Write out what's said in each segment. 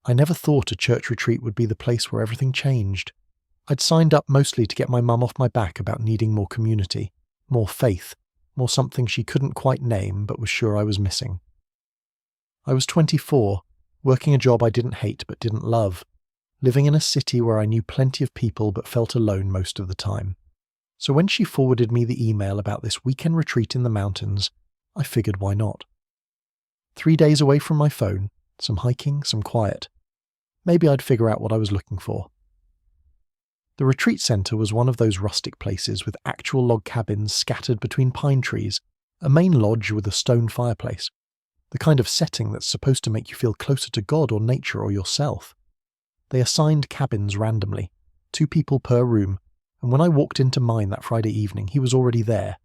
I never thought a church retreat would be the place where everything changed. I'd signed up mostly to get my mum off my back about needing more community, more faith, more something she couldn't quite name but was sure I was missing. I was 24, working a job I didn't hate but didn't love, living in a city where I knew plenty of people but felt alone most of the time. So when she forwarded me the email about this weekend retreat in the mountains, I figured why not. 3 days away from my phone, some hiking, some quiet. Maybe I'd figure out what I was looking for. The retreat centre was one of those rustic places with actual log cabins scattered between pine trees, a main lodge with a stone fireplace, the kind of setting that's supposed to make you feel closer to God or nature or yourself. They assigned cabins randomly, 2 people per room, and when I walked into mine that Friday evening, he was already there.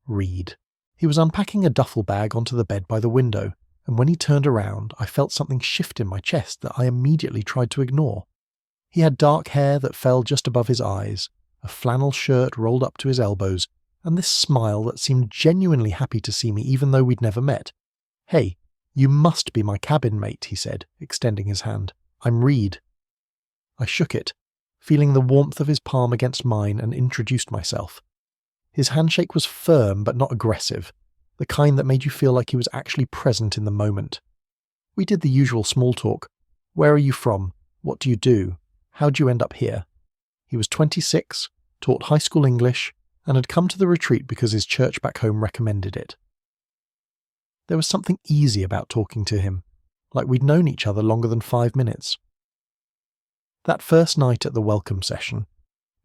Reed. He was unpacking a duffel bag onto the bed by the window, and when he turned around, I felt something shift in my chest that I immediately tried to ignore. He had dark hair that fell just above his eyes, a flannel shirt rolled up to his elbows, and this smile that seemed genuinely happy to see me even though we'd never met. "Hey, you must be my cabin mate," he said, extending his hand. "I'm Reed." I shook it, feeling the warmth of his palm against mine, and introduced myself. His handshake was firm but not aggressive, the kind that made you feel like he was actually present in the moment. We did the usual small talk. Where are you from? What do you do? How'd you end up here? He was 26, taught high school English, and had come to the retreat because his church back home recommended it. There was something easy about talking to him, like we'd known each other longer than 5 minutes. That first night at the welcome session,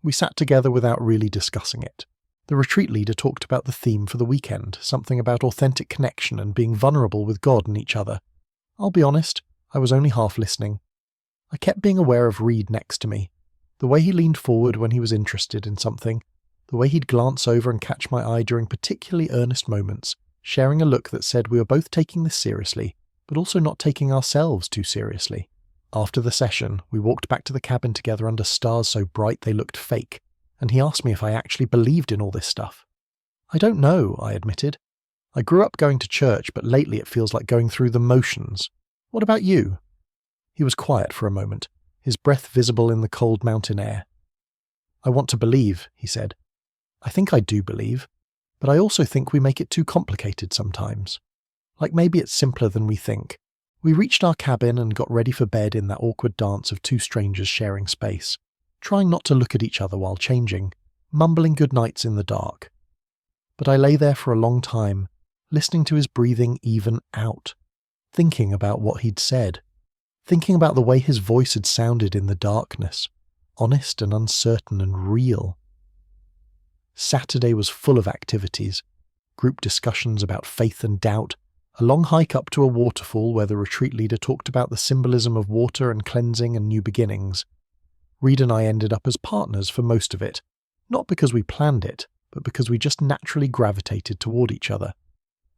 we sat together without really discussing it. The retreat leader talked about the theme for the weekend, something about authentic connection and being vulnerable with God and each other. I'll be honest, I was only half listening. I kept being aware of Reed next to me, the way he leaned forward when he was interested in something, the way he'd glance over and catch my eye during particularly earnest moments, sharing a look that said we were both taking this seriously, but also not taking ourselves too seriously. After the session, we walked back to the cabin together under stars so bright they looked fake, and he asked me if I actually believed in all this stuff. "I don't know," I admitted. "I grew up going to church, but lately it feels like going through the motions. What about you?" He was quiet for a moment, his breath visible in the cold mountain air. "I want to believe," he said. "I think I do believe, but I also think we make it too complicated sometimes. Like maybe it's simpler than we think." We reached our cabin and got ready for bed in that awkward dance of 2 strangers sharing space, trying not to look at each other while changing, mumbling goodnights in the dark. But I lay there for a long time, listening to his breathing even out, thinking about what he'd said, thinking about the way his voice had sounded in the darkness, honest and uncertain and real. Saturday was full of activities, group discussions about faith and doubt, a long hike up to a waterfall where the retreat leader talked about the symbolism of water and cleansing and new beginnings. Reed and I ended up as partners for most of it, not because we planned it, but because we just naturally gravitated toward each other.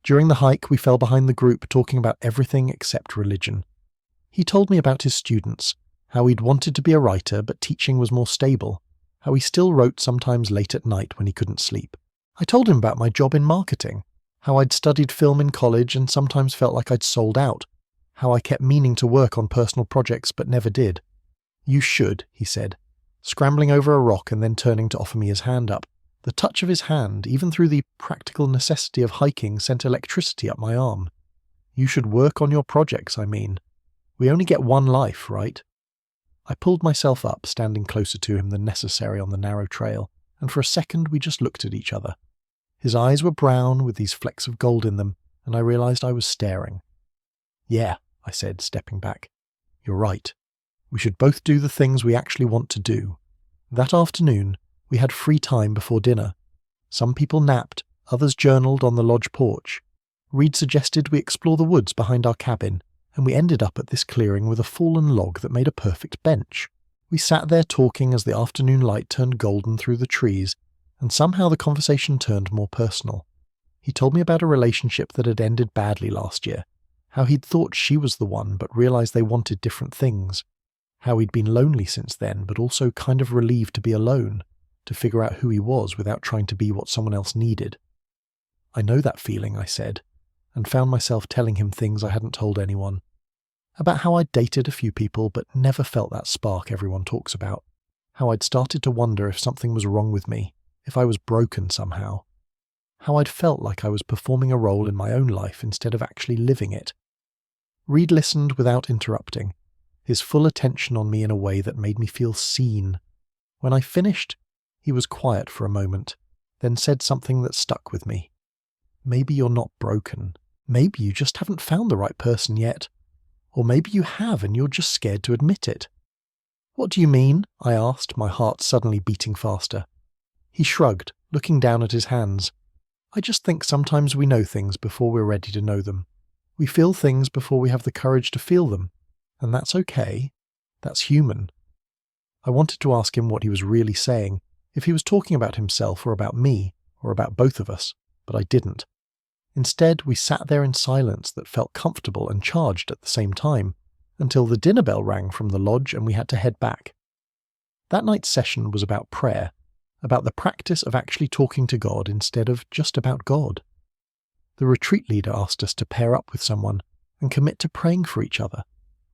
During the hike, we fell behind the group talking about everything except religion. He told me about his students, how he'd wanted to be a writer but teaching was more stable, how he still wrote sometimes late at night when he couldn't sleep. I told him about my job in marketing, how I'd studied film in college and sometimes felt like I'd sold out, how I kept meaning to work on personal projects but never did. "You should," he said, scrambling over a rock and then turning to offer me his hand up. The touch of his hand, even through the practical necessity of hiking, sent electricity up my arm. "You should work on your projects, I mean. We only get one life, right?" I pulled myself up, standing closer to him than necessary on the narrow trail, and for a second we just looked at each other. His eyes were brown with these flecks of gold in them, and I realized I was staring. "Yeah," I said, stepping back. "You're right. We should both do the things we actually want to do." That afternoon, we had free time before dinner. Some people napped, others journaled on the lodge porch. Reed suggested we explore the woods behind our cabin, and we ended up at this clearing with a fallen log that made a perfect bench. We sat there talking as the afternoon light turned golden through the trees, and somehow the conversation turned more personal. He told me about a relationship that had ended badly last year, how he'd thought she was the one but realized they wanted different things, how he'd been lonely since then but also kind of relieved to be alone, to figure out who he was without trying to be what someone else needed. "I know that feeling," I said, and found myself telling him things I hadn't told anyone. about how I'd dated a few people but never felt that spark everyone talks about, how I'd started to wonder if something was wrong with me, if I was broken somehow, how I'd felt like I was performing a role in my own life instead of actually living it. Reed listened without interrupting, his full attention on me in a way that made me feel seen. When I finished, he was quiet for a moment, then said something that stuck with me. Maybe you're not broken. Maybe you just haven't found the right person yet. Or maybe you have and you're just scared to admit it. What do you mean? I asked, my heart suddenly beating faster. He shrugged, looking down at his hands. I just think sometimes we know things before we're ready to know them. We feel things before we have the courage to feel them. And that's okay. That's human. I wanted to ask him what he was really saying, if he was talking about himself or about me, or about both of us, but I didn't. Instead, we sat there in silence that felt comfortable and charged at the same time, until the dinner bell rang from the lodge and we had to head back. That night's session was about prayer, about the practice of actually talking to God instead of just about God. The retreat leader asked us to pair up with someone and commit to praying for each other,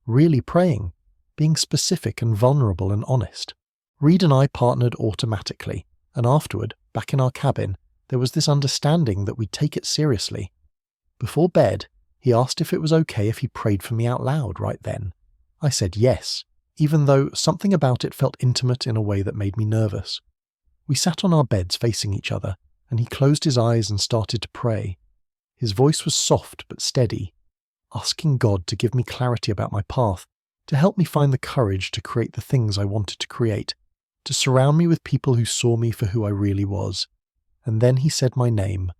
really praying, being specific and vulnerable and honest. Reed and I partnered automatically, and afterward, back in our cabin, there was this understanding that we'd take it seriously. Before bed, he asked if it was okay if he prayed for me out loud right then. I said yes, even though something about it felt intimate in a way that made me nervous. We sat on our beds facing each other, and he closed his eyes and started to pray. His voice was soft but steady, asking God to give me clarity about my path, to help me find the courage to create the things I wanted to create, to surround me with people who saw me for who I really was. And then he said my name,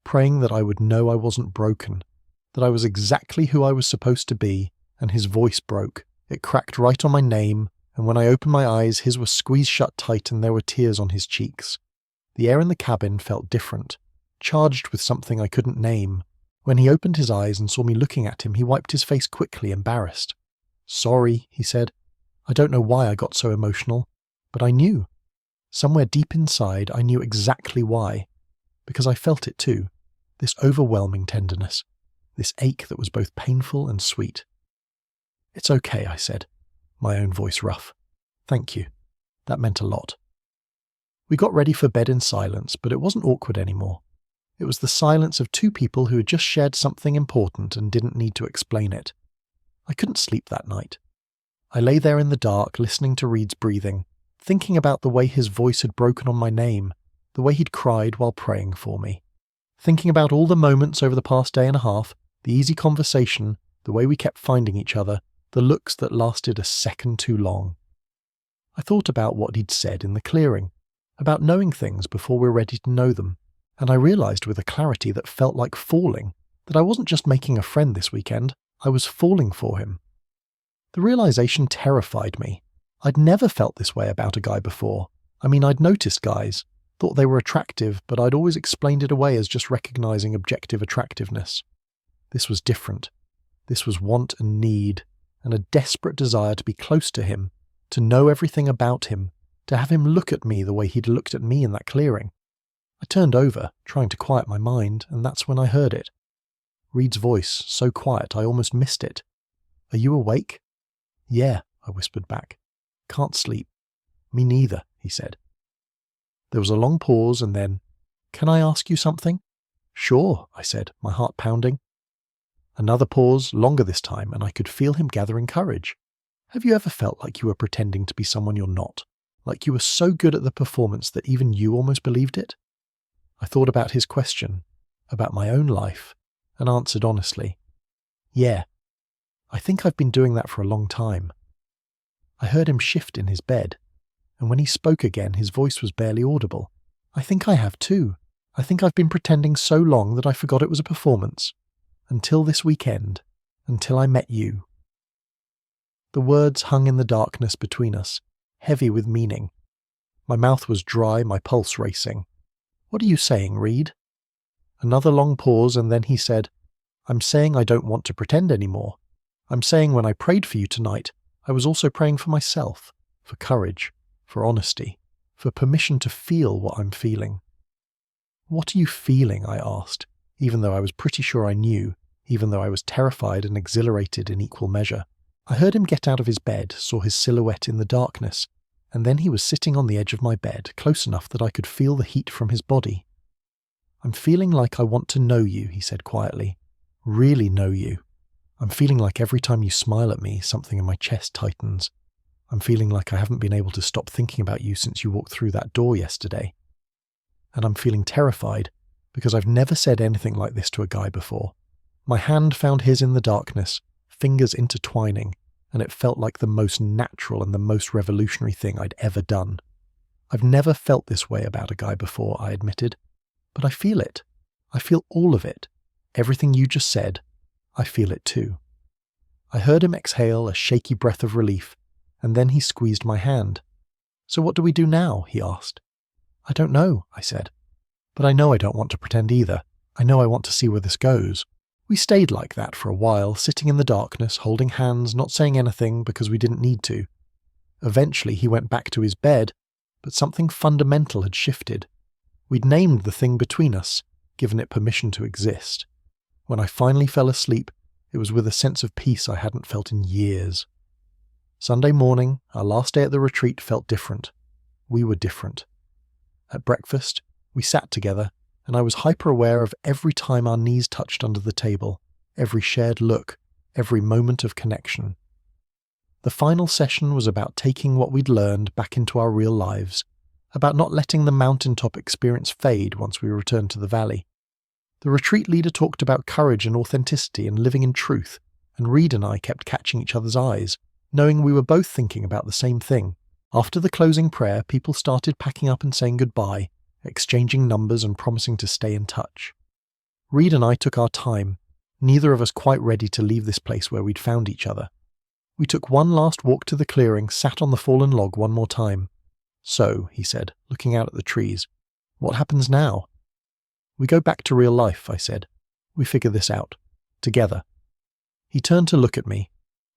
praying that I would know I wasn't broken, that I was exactly who I was supposed to be, and his voice broke. It cracked right on my name, and when I opened my eyes, his were squeezed shut tight and there were tears on his cheeks. The air in the cabin felt different, charged with something I couldn't name. When he opened his eyes and saw me looking at him, he wiped his face quickly, embarrassed. "Sorry," he said. "I don't know why I got so emotional, but I knew. Somewhere deep inside, I knew exactly why, because I felt it too, this overwhelming tenderness, this ache that was both painful and sweet." "It's okay," I said, my own voice rough. "Thank you. That meant a lot." We got ready for bed in silence, but it wasn't awkward anymore. It was the silence of two people who had just shared something important and didn't need to explain it. I couldn't sleep that night. I lay there in the dark, listening to Reed's breathing, thinking about the way his voice had broken on my name, the way he'd cried while praying for me. Thinking about all the moments over the past day and a half, the easy conversation, the way we kept finding each other, the looks that lasted a second too long. I thought about what he'd said in the clearing, about knowing things before we're ready to know them, and I realized with a clarity that felt like falling, that I wasn't just making a friend this weekend, I was falling for him. The realization terrified me. I'd never felt this way about a guy before. I mean, I'd noticed guys, thought they were attractive, but I'd always explained it away as just recognizing objective attractiveness. This was different. This was want and need, and a desperate desire to be close to him, to know everything about him, to have him look at me the way he'd looked at me in that clearing. I turned over, trying to quiet my mind, and that's when I heard it. Reed's voice, so quiet I almost missed it. "Are you awake?" "Yeah," I whispered back. "Can't sleep." "Me neither," he said. There was a long pause and then, "Can I ask you something?" "Sure," I said, my heart pounding. Another pause, longer this time, and I could feel him gathering courage. "Have you ever felt like you were pretending to be someone you're not? Like you were so good at the performance that even you almost believed it?" I thought about his question, about my own life, and answered honestly, "Yeah, I think I've been doing that for a long time." I heard him shift in his bed, and when he spoke again, his voice was barely audible. "I think I have too. I think I've been pretending so long that I forgot it was a performance. Until this weekend. Until I met you." The words hung in the darkness between us, heavy with meaning. My mouth was dry, my pulse racing. "What are you saying, Reed?" Another long pause, and then he said, "I'm saying I don't want to pretend anymore. I'm saying when I prayed for you tonight, I was also praying for myself, for courage, for honesty, for permission to feel what I'm feeling." "What are you feeling?" I asked, even though I was pretty sure I knew, even though I was terrified and exhilarated in equal measure. I heard him get out of his bed, saw his silhouette in the darkness, and then he was sitting on the edge of my bed, close enough that I could feel the heat from his body. "I'm feeling like I want to know you," he said quietly. "Really know you. I'm feeling like every time you smile at me, something in my chest tightens. I'm feeling like I haven't been able to stop thinking about you since you walked through that door yesterday. And I'm feeling terrified because I've never said anything like this to a guy before." My hand found his in the darkness, fingers intertwining, and it felt like the most natural and the most revolutionary thing I'd ever done. "I've never felt this way about a guy before," I admitted. "But I feel it. I feel all of it. Everything you just said, I feel it too." I heard him exhale a shaky breath of relief, and then he squeezed my hand. "So what do we do now?" he asked. "I don't know," I said. "But I know I don't want to pretend either. I know I want to see where this goes." We stayed like that for a while, sitting in the darkness, holding hands, not saying anything because we didn't need to. Eventually he went back to his bed, but something fundamental had shifted. We'd named the thing between us, given it permission to exist. When I finally fell asleep, it was with a sense of peace I hadn't felt in years. Sunday morning, our last day at the retreat, felt different. We were different. At breakfast, we sat together, and I was hyper-aware of every time our knees touched under the table, every shared look, every moment of connection. The final session was about taking what we'd learned back into our real lives, about not letting the mountaintop experience fade once we returned to the valley. The retreat leader talked about courage and authenticity and living in truth, and Reed and I kept catching each other's eyes, knowing we were both thinking about the same thing. After the closing prayer, people started packing up and saying goodbye, exchanging numbers and promising to stay in touch. Reed and I took our time, neither of us quite ready to leave this place where we'd found each other. We took one last walk to the clearing, sat on the fallen log one more time. "So," he said, looking out at the trees, "what happens now?" "We go back to real life," I said. "We figure this out. Together." He turned to look at me,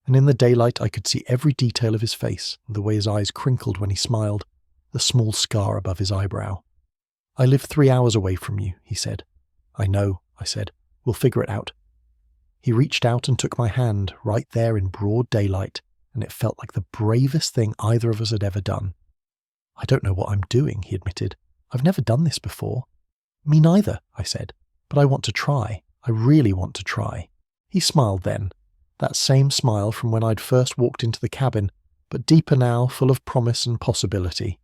and in the daylight I could see every detail of his face, the way his eyes crinkled when he smiled, the small scar above his eyebrow. "I live 3 hours away from you," he said. "I know," I said. "We'll figure it out." He reached out and took my hand, right there in broad daylight, and it felt like the bravest thing either of us had ever done. "I don't know what I'm doing," he admitted. "I've never done this before." "Me neither," I said. "But I want to try. I really want to try." He smiled then, that same smile from when I'd first walked into the cabin, but deeper now, full of promise and possibility.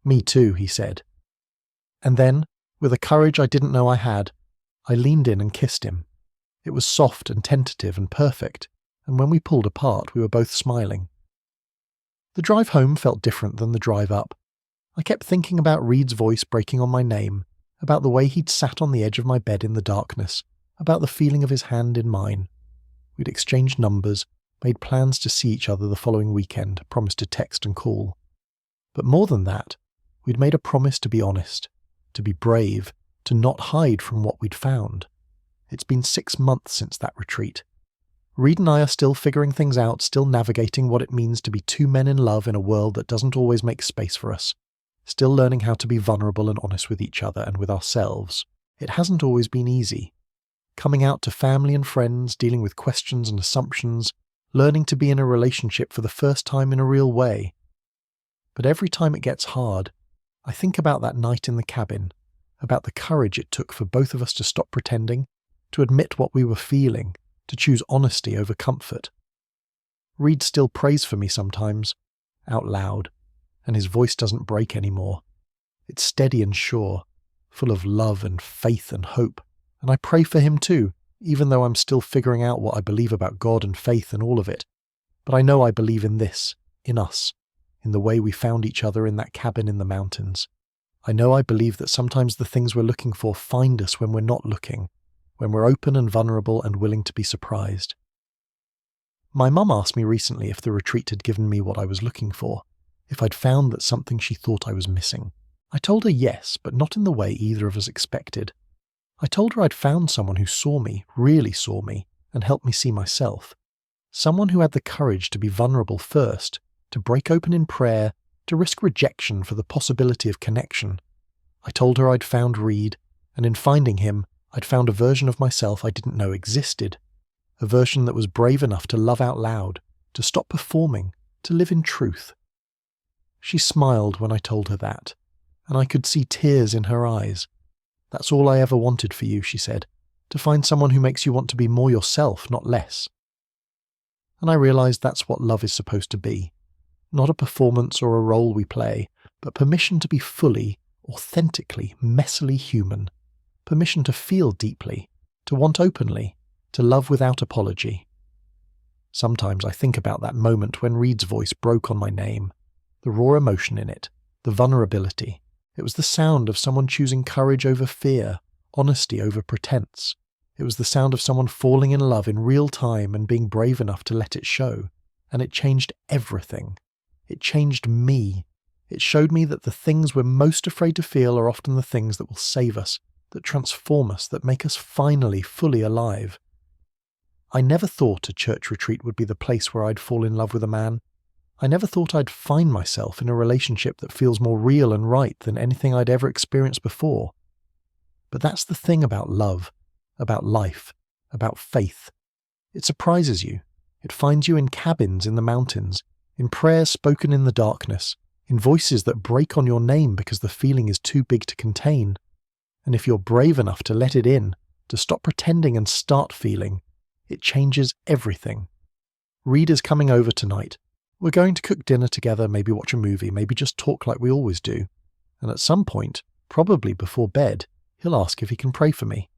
"Me too," he said. And then, with a courage I didn't know I had, I leaned in and kissed him. It was soft and tentative and perfect, and when we pulled apart, we were both smiling. The drive home felt different than the drive up. I kept thinking about Reed's voice breaking on my name, about the way he'd sat on the edge of my bed in the darkness, about the feeling of his hand in mine. We'd exchanged numbers, made plans to see each other the following weekend, promised to text and call. But more than that, we'd made a promise to be honest, to be brave, to not hide from what we'd found. It's been 6 months since that retreat. Reed and I are still figuring things out, still navigating what it means to be two men in love in a world that doesn't always make space for us, still learning how to be vulnerable and honest with each other and with ourselves. It hasn't always been easy. Coming out to family and friends, dealing with questions and assumptions, learning to be in a relationship for the first time in a real way. But every time it gets hard, I think about that night in the cabin, about the courage it took for both of us to stop pretending, to admit what we were feeling, to choose honesty over comfort. Reed still prays for me sometimes, out loud, and his voice doesn't break anymore. It's steady and sure, full of love and faith and hope, and I pray for him too, even though I'm still figuring out what I believe about God and faith and all of it. But I know I believe in this, in us, in the way we found each other in that cabin in the mountains. I know I believe that sometimes the things we're looking for find us when we're not looking, when we're open and vulnerable and willing to be surprised. My mum asked me recently if the retreat had given me what I was looking for, if I'd found that something she thought I was missing. I told her yes, but not in the way either of us expected. I told her I'd found someone who saw me, really saw me, and helped me see myself. Someone who had the courage to be vulnerable first, to break open in prayer, to risk rejection for the possibility of connection. I told her I'd found Reed, and in finding him, I'd found a version of myself I didn't know existed, a version that was brave enough to love out loud, to stop performing, to live in truth. She smiled when I told her that, and I could see tears in her eyes. "That's all I ever wanted for you," she said, "to find someone who makes you want to be more yourself, not less." And I realized that's what love is supposed to be. Not a performance or a role we play, but permission to be fully, authentically, messily human. Permission to feel deeply, to want openly, to love without apology. Sometimes I think about that moment when Reed's voice broke on my name. The raw emotion in it, the vulnerability. It was the sound of someone choosing courage over fear, honesty over pretense. It was the sound of someone falling in love in real time and being brave enough to let it show. And it changed everything. It changed me. It showed me that the things we're most afraid to feel are often the things that will save us, that transform us, that make us finally fully alive. I never thought a church retreat would be the place where I'd fall in love with a man. I never thought I'd find myself in a relationship that feels more real and right than anything I'd ever experienced before. But that's the thing about love, about life, about faith. It surprises you. It finds you in cabins in the mountains, in prayers spoken in the darkness, in voices that break on your name because the feeling is too big to contain. And if you're brave enough to let it in, to stop pretending and start feeling, it changes everything. Reed is coming over tonight. We're going to cook dinner together, maybe watch a movie, maybe just talk like we always do. And at some point, probably before bed, he'll ask if he can pray for me.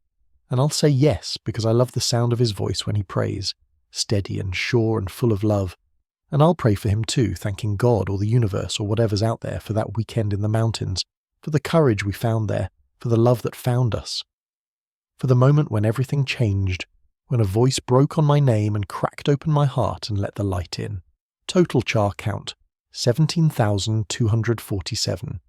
And I'll say yes, because I love the sound of his voice when he prays, steady and sure and full of love. And I'll pray for him too, thanking God or the universe or whatever's out there for that weekend in the mountains, for the courage we found there, for the love that found us. For the moment when everything changed, when a voice broke on my name and cracked open my heart and let the light in. Total char count, 17,247.